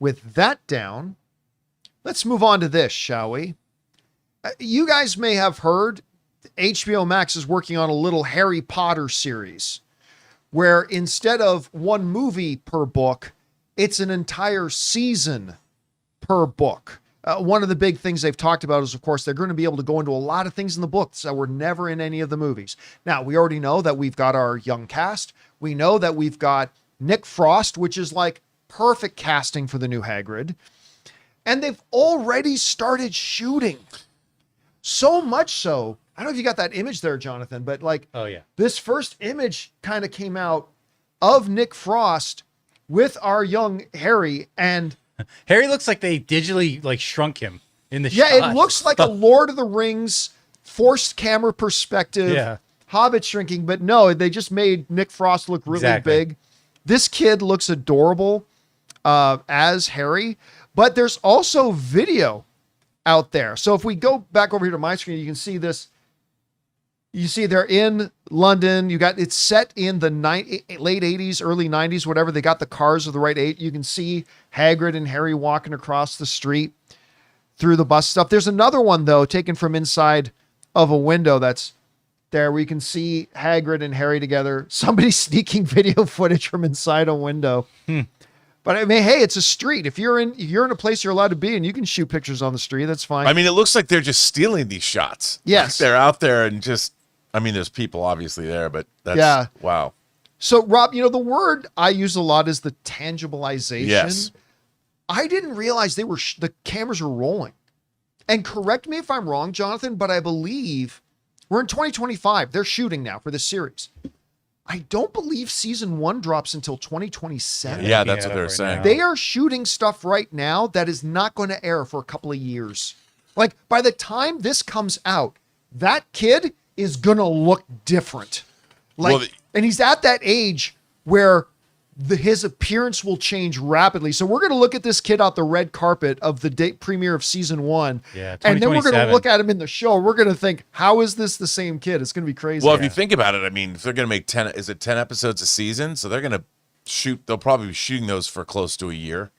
with that down, let's move on to this, shall we? You guys may have heard HBO Max is working on a little Harry Potter series where instead of one movie per book, it's an entire season per book. One of the big things they've talked about is, of course, they're going to be able to go into a lot of things in the books that were never in any of the movies. Now, we already know that we've got our young cast. We know that we've got Nick Frost, which is like perfect casting for the new Hagrid. And they've already started shooting. So much so, I don't know if you got that image there, Jonathan, but like, oh yeah, this first image kind of came out of Nick Frost with our young Harry, and Harry looks like they digitally like shrunk him in the yeah, shot. it looks like a Lord of the Rings forced camera perspective, Yeah. Hobbit shrinking, but no, they just made Nick Frost look really Exactly. big. This kid looks adorable as Harry, but there's also video out there. So if we go back over here to my screen, you can see this. You see they're in London. It's set in the late 80s, early 90s, whatever. They got the cars of the right age. You can see Hagrid and Harry walking across the street through the bus stuff. There's another one, though, taken from inside of a window that's there. We can see Hagrid and Harry together. Somebody sneaking video footage from inside a window. But I mean, hey, it's a street. If you're in a place you're allowed to be and you can shoot pictures on the street, that's fine. I mean, it looks like they're just stealing these shots. Yes. Like they're out there and just, I mean, there's people obviously there, but that's, wow. So, Rob, the word I use a lot is the tangibilization. Yes. I didn't realize the cameras were rolling. And correct me if I'm wrong, Jonathan, but I believe we're in 2025. They're shooting now for this series. I don't believe season 1 drops until 2027. Yeah, that's what they're saying. They are shooting stuff right now that is not going to air for a couple of years. Like, by the time this comes out, that kid is going to look different. Like, and he's at that age where his appearance will change rapidly. So we're going to look at this kid out the red carpet of the premiere of season 1. Yeah, and then we're going to look at him in the show. We're going to think, how is this the same kid? It's going to be crazy. Well, if you think about it, I mean, if they're going to make 10 episodes a season? So they're going to they'll probably be shooting those for close to a year.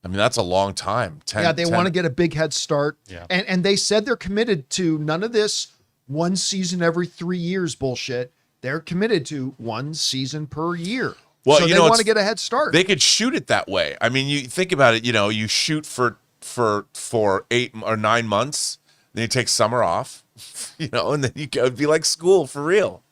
I mean, that's a long time. They want to get a big head start. Yeah. And they said they're committed to none of this one season every 3 years bullshit. They're committed to one season per year. Well, so they want to get a head start. They could shoot it that way. I mean, you think about it, you shoot for 8 or 9 months, then you take summer off, and then it'd be like school for real.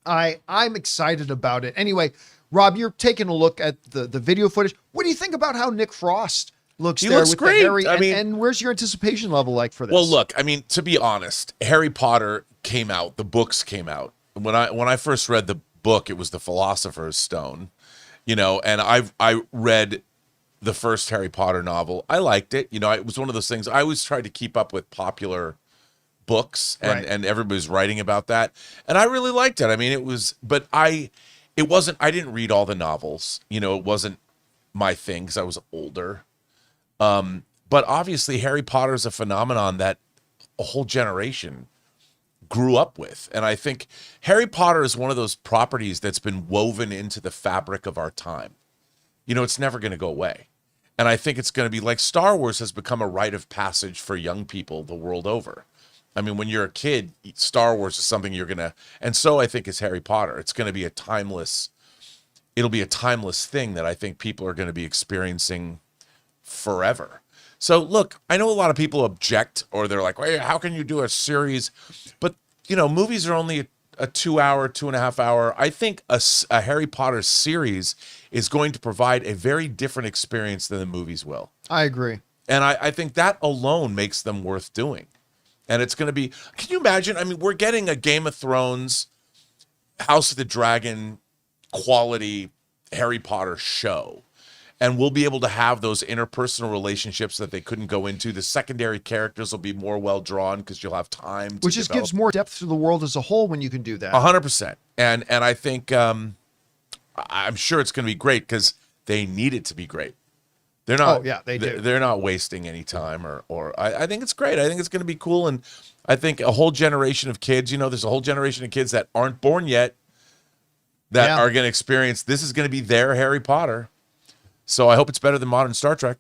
I'm excited about it. Anyway, Rob, you're taking a look at the video footage. What do you think about how Nick Frost looks He there looks with great. the Harry? I mean, and where's your anticipation level like for this? Well, look, I mean, to be honest, Harry Potter came out, the books came out. When I first read the book, it was the Philosopher's Stone, and I read the first Harry Potter novel. I liked it. It was one of those things. I always tried to keep up with popular books and everybody's writing about that. And I really liked it. I mean, I didn't read all the novels, it wasn't my thing because I was older. But obviously Harry Potter is a phenomenon that a whole generation grew up with. And I think Harry Potter is one of those properties that's been woven into the fabric of our time. It's never going to go away. And I think it's going to be like Star Wars has become a rite of passage for young people the world over. I mean, when you're a kid, Star Wars is something you're going to, and so I think is Harry Potter. It's going to be it'll be a timeless thing that I think people are going to be experiencing forever. So look, I know a lot of people object or they're like, well, how can you do a series? But, movies are only a 2-hour, 2.5 hour. I think a Harry Potter series is going to provide a very different experience than the movies will. I agree. And I think that alone makes them worth doing. And it's going to be, can you imagine? I mean, we're getting a Game of Thrones, House of the Dragon quality Harry Potter show. And we'll be able to have those interpersonal relationships that they couldn't go into. The secondary characters will be more well drawn because you'll have time to Which just develop. gives more depth to the world as a whole when you can do that. 100%. And I think I'm sure it's going to be great because they need it to be great. They're not. Oh yeah, they do. They're not wasting any time, or I think it's great. I think it's going to be cool, and I think a whole generation of kids. There's a whole generation of kids that aren't born yet that are going to experience. This is going to be their Harry Potter. So I hope it's better than modern Star Trek.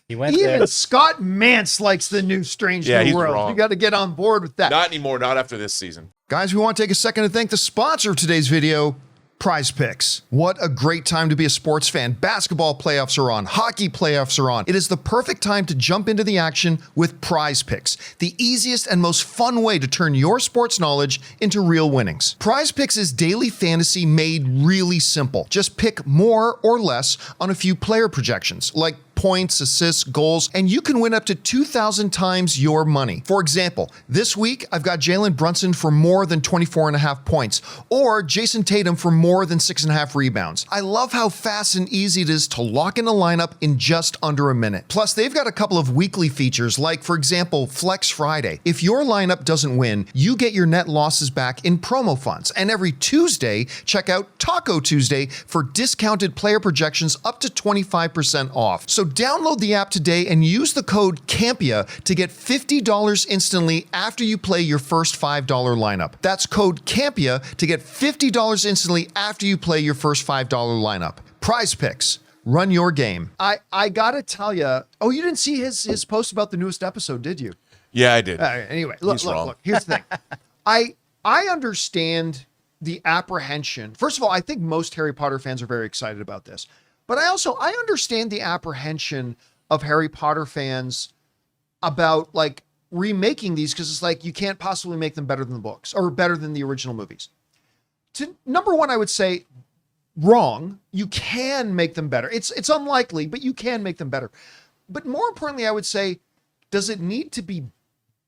He went Even there. Scott Mance likes the new Strange Yeah, New he's World. wrong. You got to get on board with that. Not anymore. Not after this season. Guys, we want to take a second to thank the sponsor of today's video, PrizePicks. What a great time to be a sports fan. Basketball playoffs are on. Hockey playoffs are on. It is the perfect time to jump into the action with PrizePicks, the easiest and most fun way to turn your sports knowledge into real winnings. PrizePicks is daily fantasy made really simple. Just pick more or less on a few player projections, like points, assists, goals, and you can win up to 2,000 times your money. For example, this week I've got Jalen Brunson for more than 24.5 points, or Jason Tatum for more than 6.5 rebounds. I love how fast and easy it is to lock in a lineup in just under a minute. Plus, they've got a couple of weekly features, like, for example, Flex Friday. If your lineup doesn't win, you get your net losses back in promo funds. And every Tuesday, check out Taco Tuesday for discounted player projections up to 25% off. So download the app today and use the code Campea to get $50 instantly after you play your first $5 lineup. That's code Campea to get $50 instantly after you play your first $5 lineup. PrizePicks. Run your game. I gotta tell you. Oh, you didn't see his post about the newest episode, did you? Yeah, I did. Anyway, look. Here's the thing. I understand the apprehension. First of all, I think most Harry Potter fans are very excited about this. But I understand the apprehension of Harry Potter fans about like remaking these, because it's like you can't possibly make them better than the books or better than the original movies. Number one, I would say wrong. You can make them better. It's unlikely, but you can make them better. But more importantly, I would say, does it need to be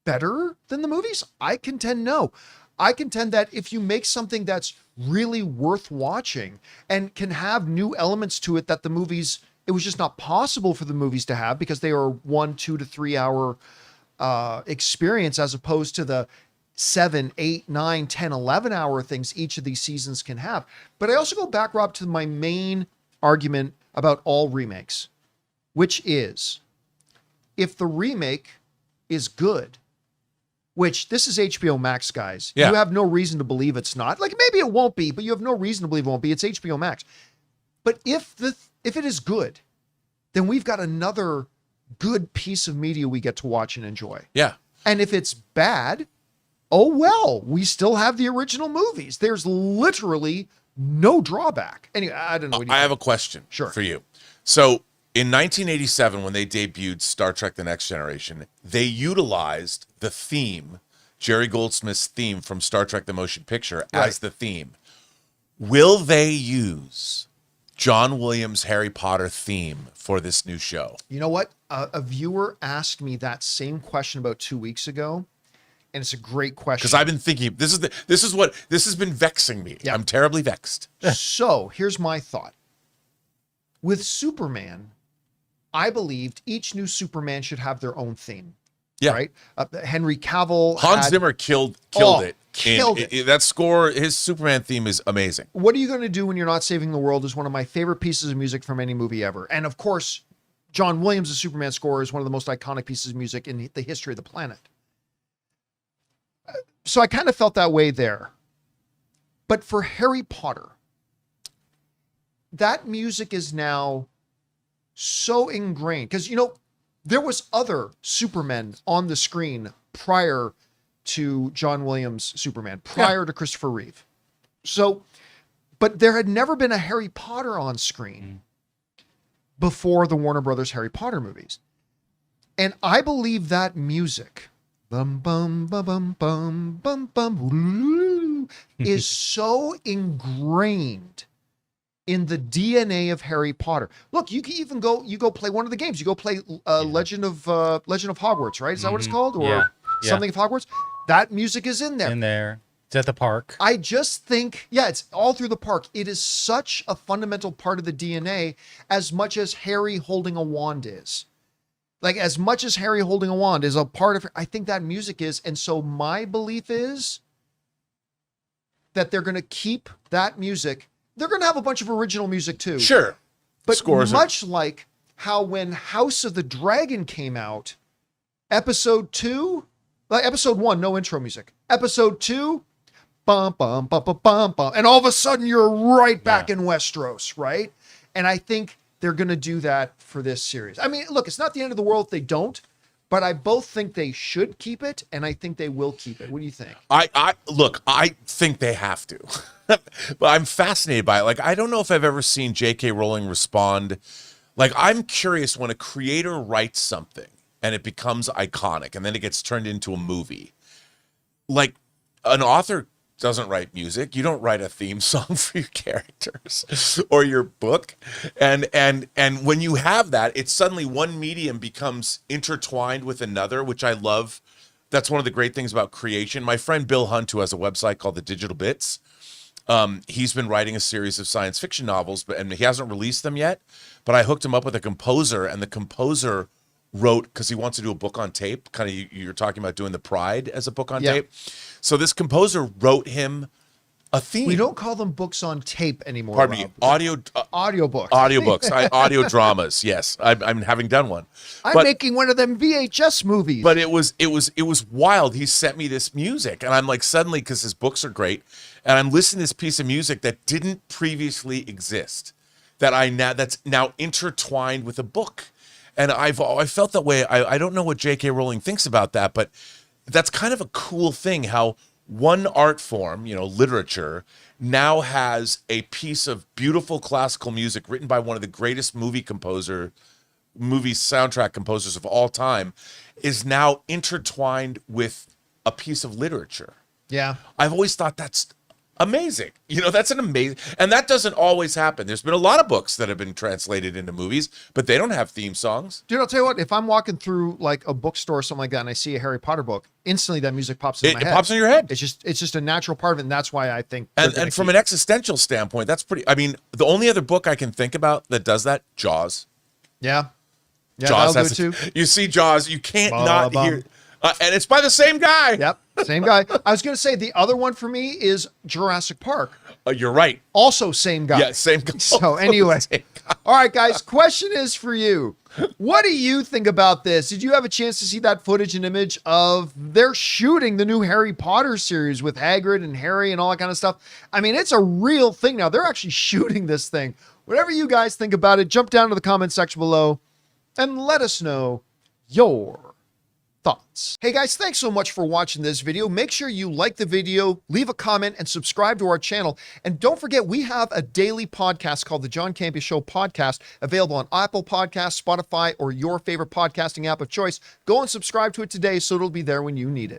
better than the movies? I contend no. I contend that if you make something that's really worth watching and can have new elements to it that the movies, it was just not possible for the movies to have because they are 1, 2 to 3 hour experience, as opposed to the 7, 8, 9, 10, 11 hour things each of these seasons can have. But I also go back, Rob, to my main argument about all remakes, which is if the remake is good, which this is HBO Max, guys. Yeah. You have no reason to believe it's not. Like, maybe it won't be, but you have no reason to believe it won't be. It's HBO Max. But if it is good, then we've got another good piece of media we get to watch and enjoy. Yeah. And if it's bad, oh well, we still have the original movies. There's literally no drawback. Anyway, I don't know. What I have a question for you. So in 1987, when they debuted Star Trek The Next Generation, they utilized the theme, Jerry Goldsmith's theme from Star Trek The Motion Picture, as the theme. Will they use John Williams' Harry Potter theme for this new show? You know what? A viewer asked me that same question about 2 weeks ago, and it's a great question. Because I've been thinking, this has been vexing me. Yeah. I'm terribly vexed. So here's my thought. With Superman, I believed each new Superman should have their own theme. Yeah. Right? Henry Cavill. Hans Zimmer killed it. Killed it. That score, his Superman theme is amazing. What Are You Going to Do When You're Not Saving the World is one of my favorite pieces of music from any movie ever. And of course, John Williams' Superman score is one of the most iconic pieces of music in the history of the planet. So I kind of felt that way there. But for Harry Potter, that music is now so ingrained, because, you know, there was other Supermen on the screen prior to John Williams' Superman, prior to Christopher Reeve. So, but there had never been a Harry Potter on screen before the Warner Brothers Harry Potter movies. And I believe that music, bum, bum, bum, bum, bum, bum, bum, is so ingrained in the DNA of Harry Potter. Look, you can even go play one of the games. You go play Legend of Hogwarts, right? Is that what it's called? Or something of Hogwarts? That music is in there. In there. It's at the park. I just think, it's all through the park. It is such a fundamental part of the DNA, as much as Harry holding a wand is. Like, as much as Harry holding a wand is a part of, I think that music is. And so my belief is that they're going to keep that music. They're going to have a bunch of original music too. Sure. But much like how when House of the Dragon came out, episode 1, no intro music. Episode 2, bum, bum, bum, bum, bum, bum. And all of a sudden you're right back in Westeros, right? And I think they're going to do that for this series. I mean, look, it's not the end of the world if they don't, but I both think they should keep it, and I think they will keep it. What do you think? I think they have to. But I'm fascinated by it. Like, I don't know if I've ever seen J.K. Rowling respond. Like, I'm curious when a creator writes something and it becomes iconic and then it gets turned into a movie. Like, an author doesn't write music. You don't write a theme song for your characters or your book. And when you have that, it's suddenly one medium becomes intertwined with another, which I love. That's one of the great things about creation. My friend Bill Hunt, who has a website called The Digital Bits, he's been writing a series of science fiction novels, and he hasn't released them yet. But I hooked him up with a composer, and the composer wrote, because he wants to do a book on tape. Kind of, you're talking about doing the Pride as a book on tape. So this composer wrote him a theme. We don't call them books on tape anymore. Pardon me, audiobooks. Audiobooks, audio dramas. Yes, I'm having done one. I'm making one of them VHS movies. But it was wild. He sent me this music, and I'm like, suddenly, because his books are great, and I'm listening to this piece of music that didn't previously exist, that's now intertwined with a book. And I felt that way. I don't know what J.K. Rowling thinks about that, but that's kind of a cool thing how one art form, literature, now has a piece of beautiful classical music written by one of the greatest movie soundtrack composers of all time, is now intertwined with a piece of literature. Yeah. I've always thought that's amazing. That's an amazing, and that doesn't always happen. There's been a lot of books that have been translated into movies, but they don't have theme songs. Dude, I'll tell you what, if I'm walking through like a bookstore or something like that and I see a Harry Potter book, instantly that music pops in my head. It pops in your head. It's just a natural part of it, and that's why I think. And from an existential standpoint, that's pretty. I mean, the only other book I can think about that does that, Jaws. Yeah. Yeah, Jaws that'll do has too. You see Jaws, you can't not hear. And it's by the same guy. Yep, same guy. I was going to say the other one for me is Jurassic Park. You're right. Also same guy. Yeah, same guy. So anyway, all right, guys, question is for you. What do you think about this? Did you have a chance to see that footage and image of they're shooting the new Harry Potter series with Hagrid and Harry and all that kind of stuff? I mean, it's a real thing now. They're actually shooting this thing. Whatever you guys think about it, jump down to the comment section below and let us know your thoughts. Hey guys, thanks so much for watching this video. Make sure you like the video, leave a comment, and subscribe to our channel. And don't forget, we have a daily podcast called the John Campea Show podcast, available on Apple Podcasts, Spotify, or your favorite podcasting app of choice. Go and subscribe to it today so it'll be there when you need it.